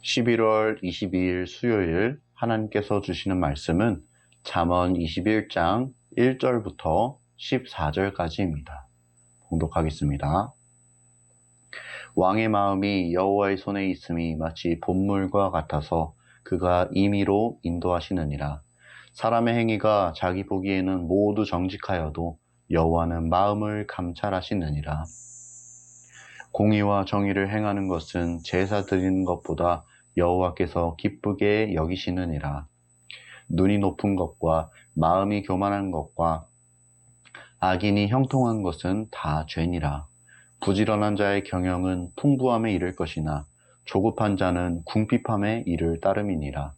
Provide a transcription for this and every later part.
11월 22일 수요일 하나님께서 주시는 말씀은 잠언 21장 1절부터 14절까지입니다. 봉독하겠습니다. 왕의 마음이 여호와의 손에 있음이 마치 봇물과 같아서 그가 임의로 인도하시느니라. 사람의 행위가 자기 보기에는 모두 정직하여도 여호와는 마음을 감찰하시느니라. 공의와 정의를 행하는 것은 제사 드리는 것보다 여호와께서 기쁘게 여기시느니라. 눈이 높은 것과 마음이 교만한 것과 악인이 형통한 것은 다 죄니라. 부지런한 자의 경영은 풍부함에 이를 것이나 조급한 자는 궁핍함에 이를 따름이니라.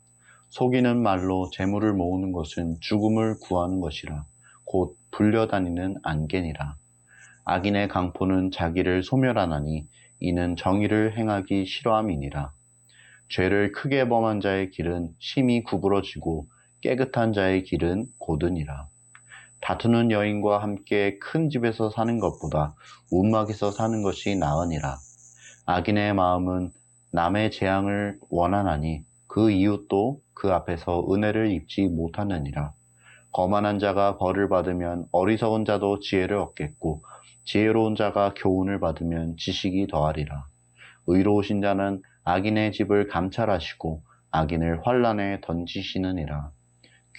속이는 말로 재물을 모으는 것은 죽음을 구하는 것이라. 곧 불려다니는 안개니라. 악인의 강포는 자기를 소멸하나니 이는 정의를 행하기 싫어함이니라. 죄를 크게 범한 자의 길은 심히 구부러지고 깨끗한 자의 길은 고드니라. 다투는 여인과 함께 큰 집에서 사는 것보다 움막에서 사는 것이 나으니라. 악인의 마음은 남의 재앙을 원하나니 그 이웃도 그 앞에서 은혜를 입지 못하느니라. 거만한 자가 벌을 받으면 어리석은 자도 지혜를 얻겠고 지혜로운 자가 교훈을 받으면 지식이 더하리라. 의로우신 자는 악인의 집을 감찰하시고 악인을 환란에 던지시느니라.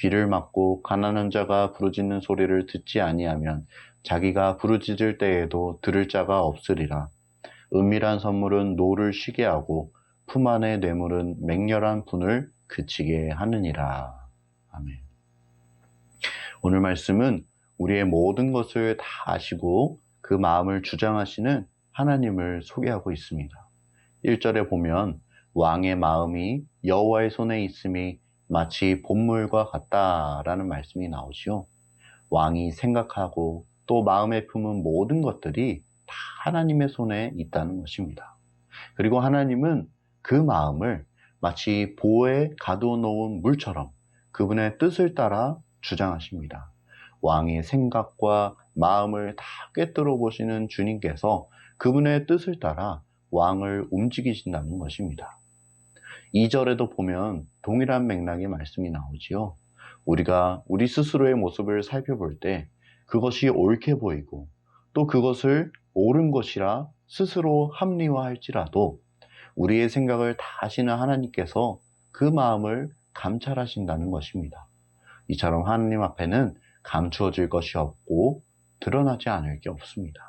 귀를 막고 가난한 자가 부르짖는 소리를 듣지 아니하면 자기가 부르짖을 때에도 들을 자가 없으리라. 은밀한 선물은 노를 쉬게 하고 품 안의 뇌물은 맹렬한 분을 그치게 하느니라. 아멘. 오늘 말씀은 우리의 모든 것을 다 아시고 그 마음을 주장하시는 하나님을 소개하고 있습니다. 1절에 보면 왕의 마음이 여호와의 손에 있음이 마치 봇물과 같다라는 말씀이 나오지요. 왕이 생각하고 또 마음에 품은 모든 것들이 다 하나님의 손에 있다는 것입니다. 그리고 하나님은 그 마음을 마치 보에 가둬놓은 물처럼 그분의 뜻을 따라 주장하십니다. 왕의 생각과 마음을 다 꿰뚫어 보시는 주님께서 그분의 뜻을 따라 왕을 움직이신다는 것입니다. 2절에도 보면 동일한 맥락의 말씀이 나오지요. 우리가 우리 스스로의 모습을 살펴볼 때 그것이 옳게 보이고 또 그것을 옳은 것이라 스스로 합리화할지라도 우리의 생각을 다 아시는 하나님께서 그 마음을 감찰하신다는 것입니다. 이처럼 하나님 앞에는 감추어질 것이 없고 드러나지 않을 게 없습니다.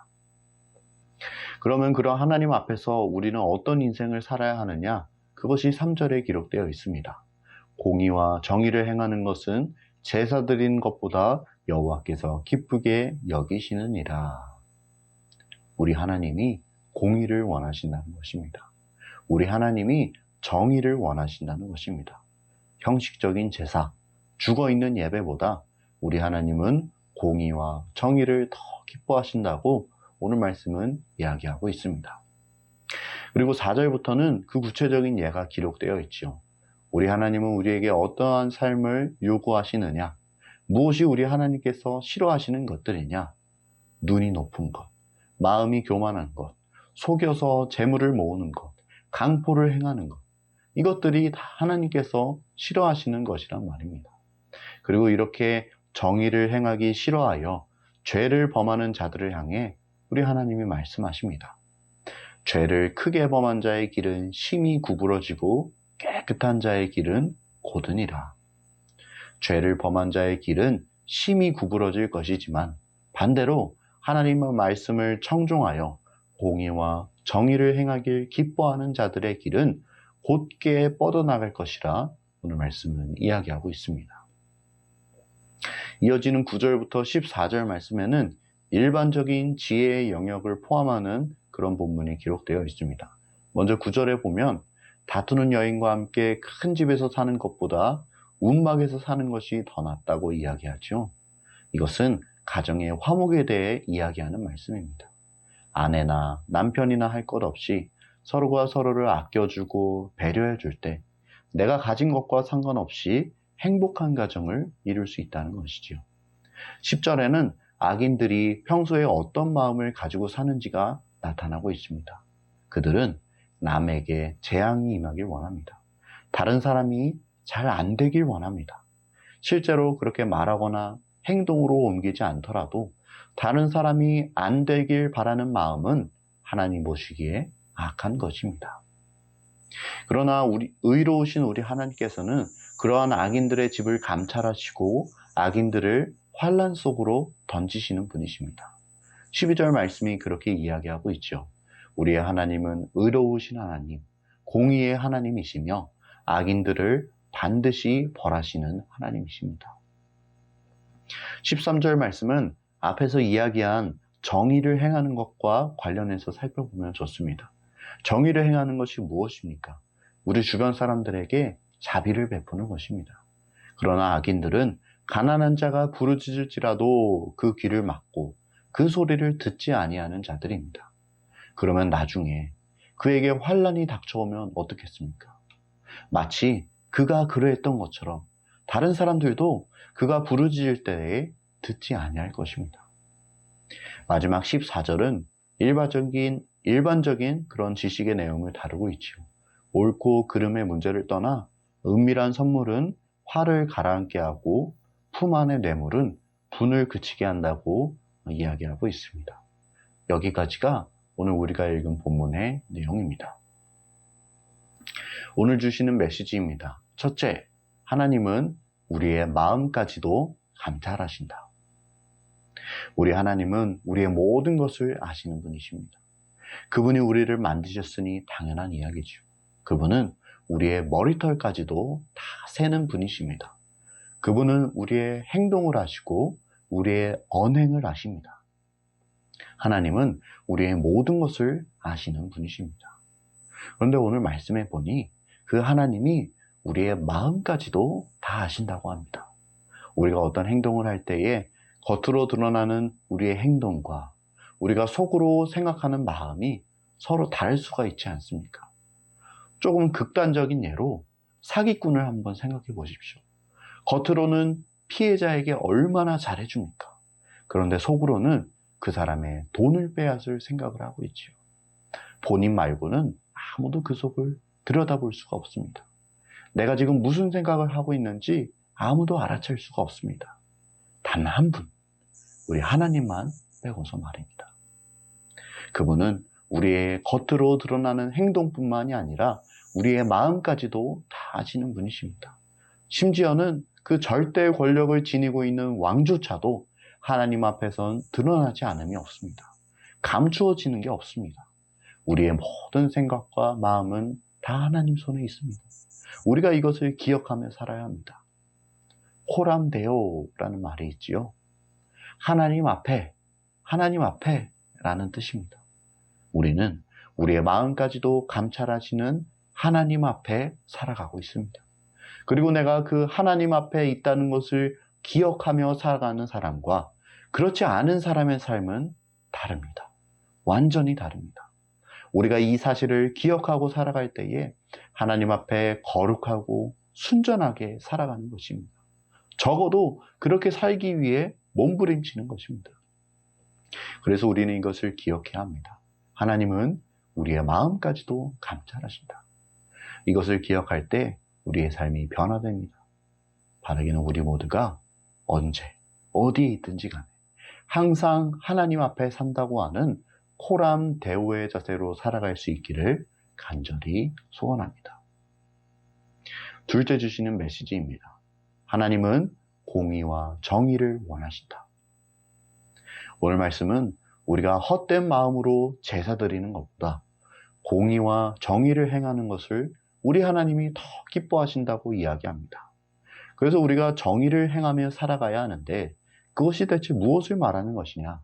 그러면 그런 하나님 앞에서 우리는 어떤 인생을 살아야 하느냐? 그것이 3절에 기록되어 있습니다. 공의와 정의를 행하는 것은 제사 드리는 것보다 여호와께서 기쁘게 여기시느니라. 우리 하나님이 공의를 원하신다는 것입니다. 우리 하나님이 정의를 원하신다는 것입니다. 형식적인 제사, 죽어있는 예배보다 우리 하나님은 공의와 정의를 더 기뻐하신다고 오늘 말씀은 이야기하고 있습니다. 그리고 4절부터는 그 구체적인 예가 기록되어 있지요. 우리 하나님은 우리에게 어떠한 삶을 요구하시느냐? 무엇이 우리 하나님께서 싫어하시는 것들이냐? 눈이 높은 것, 마음이 교만한 것, 속여서 재물을 모으는 것, 강포를 행하는 것. 이것들이 다 하나님께서 싫어하시는 것이란 말입니다. 그리고 이렇게 정의를 행하기 싫어하여 죄를 범하는 자들을 향해 우리 하나님이 말씀하십니다. 죄를 크게 범한 자의 길은 심히 구부러지고 깨끗한 자의 길은 고드니라. 죄를 범한 자의 길은 심히 구부러질 것이지만 반대로 하나님의 말씀을 청종하여 공의와 정의를 행하길 기뻐하는 자들의 길은 곧게 뻗어나갈 것이라 오늘 말씀은 이야기하고 있습니다. 이어지는 9절부터 14절 말씀에는 일반적인 지혜의 영역을 포함하는 그런 본문이 기록되어 있습니다. 먼저 9절에 보면 다투는 여인과 함께 큰 집에서 사는 것보다 움막에서 사는 것이 더 낫다고 이야기하죠. 이것은 가정의 화목에 대해 이야기하는 말씀입니다. 아내나 남편이나 할 것 없이 서로가 서로를 아껴주고 배려해줄 때 내가 가진 것과 상관없이 행복한 가정을 이룰 수 있다는 것이지요. 10절에는 악인들이 평소에 어떤 마음을 가지고 사는지가 나타나고 있습니다. 그들은 남에게 재앙이 임하길 원합니다. 다른 사람이 잘 안 되길 원합니다. 실제로 그렇게 말하거나 행동으로 옮기지 않더라도 다른 사람이 안 되길 바라는 마음은 하나님 보시기에 악한 것입니다. 그러나 의로우신 우리 하나님께서는 그러한 악인들의 집을 감찰하시고 악인들을 환난 속으로 던지시는 분이십니다. 12절 말씀이 그렇게 이야기하고 있죠. 우리의 하나님은 의로우신 하나님, 공의의 하나님이시며 악인들을 반드시 벌하시는 하나님이십니다. 13절 말씀은 앞에서 이야기한 정의를 행하는 것과 관련해서 살펴보면 좋습니다. 정의를 행하는 것이 무엇입니까? 우리 주변 사람들에게 자비를 베푸는 것입니다. 그러나 악인들은 가난한 자가 부르짖을지라도 그 귀를 막고 그 소리를 듣지 아니하는 자들입니다. 그러면 나중에 그에게 환난이 닥쳐오면 어떻겠습니까? 마치 그가 그러했던 것처럼 다른 사람들도 그가 부르짖을 때에 듣지 아니할 것입니다. 마지막 14절은 일반적인 그런 지식의 내용을 다루고 있죠. 옳고 그름의 문제를 떠나 은밀한 선물은 화를 가라앉게 하고 품 안의 뇌물은 분을 그치게 한다고 이야기하고 있습니다. 여기까지가 오늘 우리가 읽은 본문의 내용입니다. 오늘 주시는 메시지입니다. 첫째, 하나님은 우리의 마음까지도 감찰하신다. 우리 하나님은 우리의 모든 것을 아시는 분이십니다. 그분이 우리를 만드셨으니 당연한 이야기죠. 그분은 우리의 머리털까지도 다 세는 분이십니다. 그분은 우리의 행동을 아시고 우리의 언행을 아십니다. 하나님은 우리의 모든 것을 아시는 분이십니다. 그런데 오늘 말씀해 보니 그 하나님이 우리의 마음까지도 다 아신다고 합니다. 우리가 어떤 행동을 할 때에 겉으로 드러나는 우리의 행동과 우리가 속으로 생각하는 마음이 서로 다를 수가 있지 않습니까? 조금 극단적인 예로 사기꾼을 한번 생각해 보십시오. 겉으로는 피해자에게 얼마나 잘해줍니까? 그런데 속으로는 그 사람의 돈을 빼앗을 생각을 하고 있죠. 본인 말고는 아무도 그 속을 들여다볼 수가 없습니다. 내가 지금 무슨 생각을 하고 있는지 아무도 알아챌 수가 없습니다. 단 한 분, 우리 하나님만 빼고서 말입니다. 그분은 우리의 겉으로 드러나는 행동뿐만이 아니라 우리의 마음까지도 다 아시는 분이십니다. 심지어는 그 절대 권력을 지니고 있는 왕조차도 하나님 앞에선 드러나지 않음이 없습니다. 감추어지는 게 없습니다. 우리의 모든 생각과 마음은 다 하나님 손에 있습니다. 우리가 이것을 기억하며 살아야 합니다. 호람데오라는 말이 있지요. 하나님 앞에 라는 뜻입니다. 우리는 우리의 마음까지도 감찰하시는 하나님 앞에 살아가고 있습니다. 그리고 내가 그 하나님 앞에 있다는 것을 기억하며 살아가는 사람과 그렇지 않은 사람의 삶은 다릅니다. 완전히 다릅니다. 우리가 이 사실을 기억하고 살아갈 때에 하나님 앞에 거룩하고 순전하게 살아가는 것입니다. 적어도 그렇게 살기 위해 몸부림치는 것입니다. 그래서 우리는 이것을 기억해야 합니다. 하나님은 우리의 마음까지도 감찰하신다. 이것을 기억할 때 우리의 삶이 변화됩니다. 바라기는 우리 모두가 언제 어디에 있든지 간에 항상 하나님 앞에 산다고 하는 호람 대오의 자세로 살아갈 수 있기를 간절히 소원합니다. 둘째 주시는 메시지입니다. 하나님은 공의와 정의를 원하신다. 오늘 말씀은 우리가 헛된 마음으로 제사 드리는 것보다 공의와 정의를 행하는 것을 우리 하나님이 더 기뻐하신다고 이야기합니다. 그래서 우리가 정의를 행하며 살아가야 하는데 그것이 대체 무엇을 말하는 것이냐?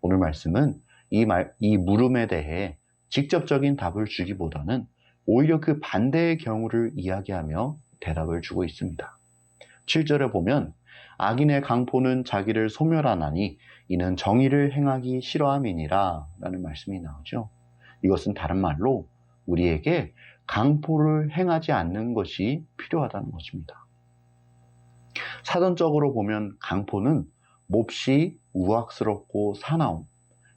오늘 말씀은 이 물음에 대해 직접적인 답을 주기보다는 오히려 그 반대의 경우를 이야기하며 대답을 주고 있습니다. 7절에 보면 악인의 강포는 자기를 소멸하나니 이는 정의를 행하기 싫어함이니라 라는 말씀이 나오죠. 이것은 다른 말로 우리에게 강포를 행하지 않는 것이 필요하다는 것입니다. 사전적으로 보면 강포는 몹시 우악스럽고 사나움,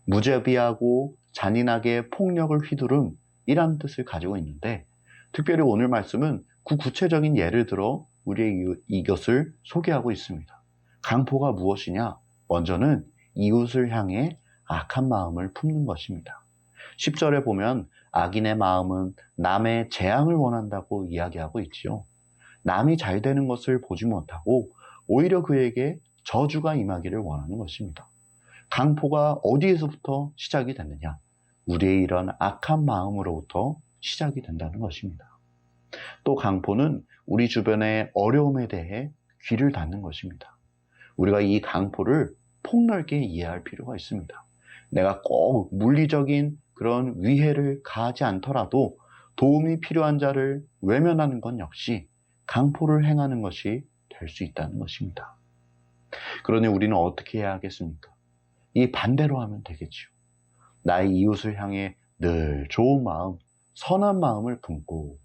무자비하고 잔인하게 폭력을 휘두름, 이란 뜻을 가지고 있는데, 특별히 오늘 말씀은 그 구체적인 예를 들어 우리에게 이것을 소개하고 있습니다. 강포가 무엇이냐? 먼저는 이웃을 향해 악한 마음을 품는 것입니다. 10절에 보면 악인의 마음은 남의 재앙을 원한다고 이야기하고 있지요. 남이 잘 되는 것을 보지 못하고 오히려 그에게 저주가 임하기를 원하는 것입니다. 강포가 어디에서부터 시작이 됐느냐? 우리의 이런 악한 마음으로부터 시작이 된다는 것입니다. 또 강포는 우리 주변의 어려움에 대해 귀를 닫는 것입니다. 우리가 이 강포를 폭넓게 이해할 필요가 있습니다. 내가 꼭 물리적인 그런 위해를 가하지 않더라도 도움이 필요한 자를 외면하는 건 역시 강포를 행하는 것이 될 수 있다는 것입니다. 그러니 우리는 어떻게 해야 하겠습니까? 이 반대로 하면 되겠지요. 나의 이웃을 향해 늘 좋은 마음, 선한 마음을 품고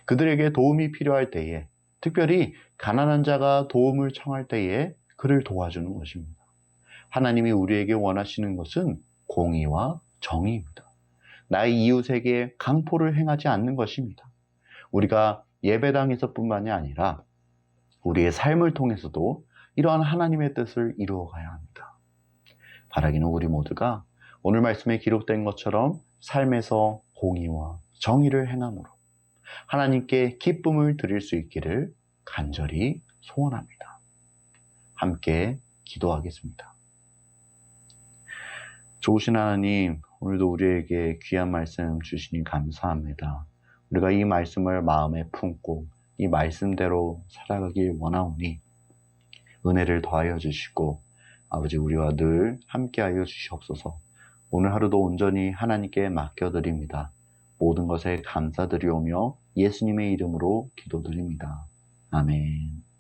그들에게 도움이 필요할 때에, 특별히 가난한 자가 도움을 청할 때에 그를 도와주는 것입니다. 하나님이 우리에게 원하시는 것은 공의와 정의입니다. 나의 이웃에게 강포를 행하지 않는 것입니다. 우리가 예배당에서뿐만이 아니라 우리의 삶을 통해서도 이러한 하나님의 뜻을 이루어가야 합니다. 바라기는 우리 모두가 오늘 말씀에 기록된 것처럼 삶에서 공의와 정의를 행함으로 하나님께 기쁨을 드릴 수 있기를 간절히 소원합니다. 함께 기도하겠습니다. 좋으신 하나님, 오늘도 우리에게 귀한 말씀 주시니 감사합니다. 우리가 이 말씀을 마음에 품고 이 말씀대로 살아가길 원하오니 은혜를 더하여 주시고 아버지 우리와 늘 함께하여 주시옵소서. 오늘 하루도 온전히 하나님께 맡겨드립니다. 모든 것에 감사드리오며 예수님의 이름으로 기도드립니다. 아멘.